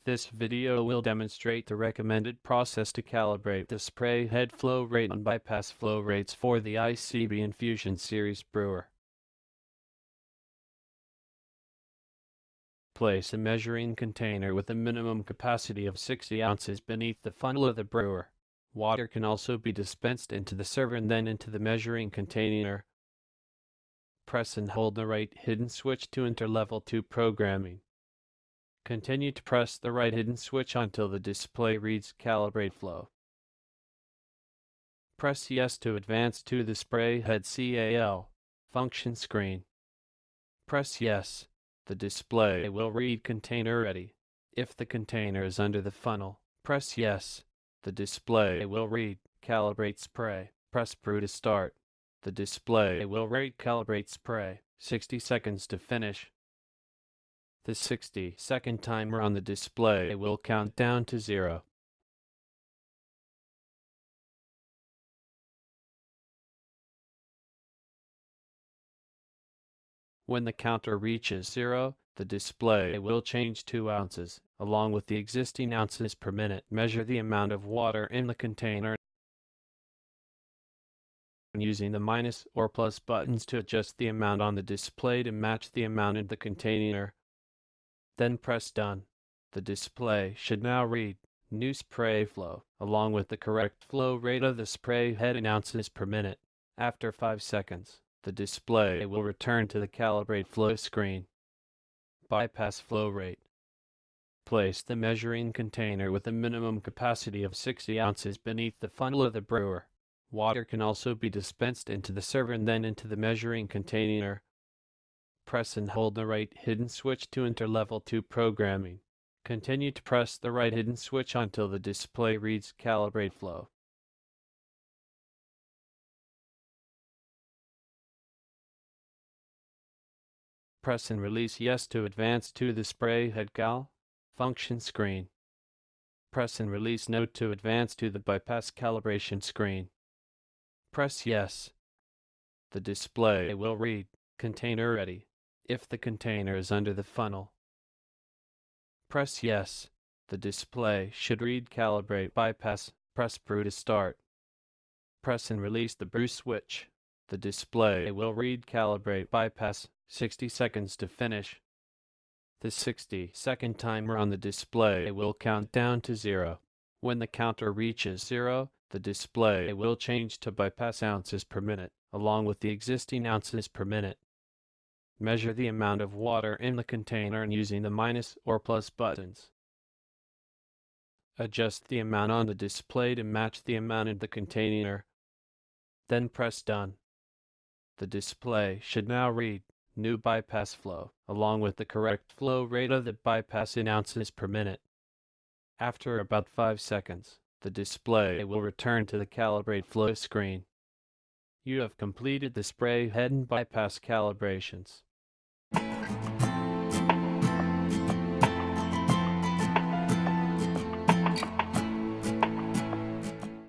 This video will demonstrate the recommended process to calibrate the spray head flow rate and bypass flow rates for the ICB Infusion Series brewer. Place a measuring container with a minimum capacity of 60 ounces beneath the funnel of the brewer. Water can also be dispensed into the server and then into the measuring container. Press and hold the right hidden switch to enter level 2 programming. Continue to press the right hidden switch until the display reads Calibrate Flow. Press Yes to advance to the spray head CAL function screen. Press Yes. The display will read Container Ready. If the container is under the funnel, press Yes. The display will read Calibrate Spray. Press Brew to start. The display will read Calibrate Spray. 60 seconds to finish. The 60-second timer on the display will count down to 0. When the counter reaches 0, the display will change 2 ounces, along with the existing ounces per minute. Measure the amount of water in the container using the minus or plus buttons to adjust the amount on the display to match the amount in the container. Then press Done. The display should now read New Spray Flow, along with the correct flow rate of the spray head in ounces per minute. After 5 seconds, the display will return to the Calibrate Flow screen. Bypass flow rate. Place the measuring container with a minimum capacity of 60 ounces beneath the funnel of the brewer. Water can also be dispensed into the server and then into the measuring container. Press and hold the right hidden switch to enter level 2 programming. Continue to press the right hidden switch until the display reads Calibrate Flow. Press and release Yes to advance to the spray head cal function screen. Press and release No to advance to the bypass calibration screen. Press Yes. The display will read Container Ready. If the container is under the funnel, press Yes. The display should read Calibrate Bypass. Press Brew to start. Press and release the brew switch. The display will read Calibrate Bypass. 60 seconds to finish. The 60-second timer on the display will count down to 0. When the counter reaches 0, the display will change to bypass ounces per minute, along with the existing ounces per minute. Measure the amount of water in the container using the minus or plus buttons. Adjust the amount on the display to match the amount in the container. Then press Done. The display should now read New Bypass Flow, along with the correct flow rate of the bypass in ounces per minute. After about 5 seconds, the display will return to the Calibrate Flow screen. You have completed the spray head and bypass calibrations.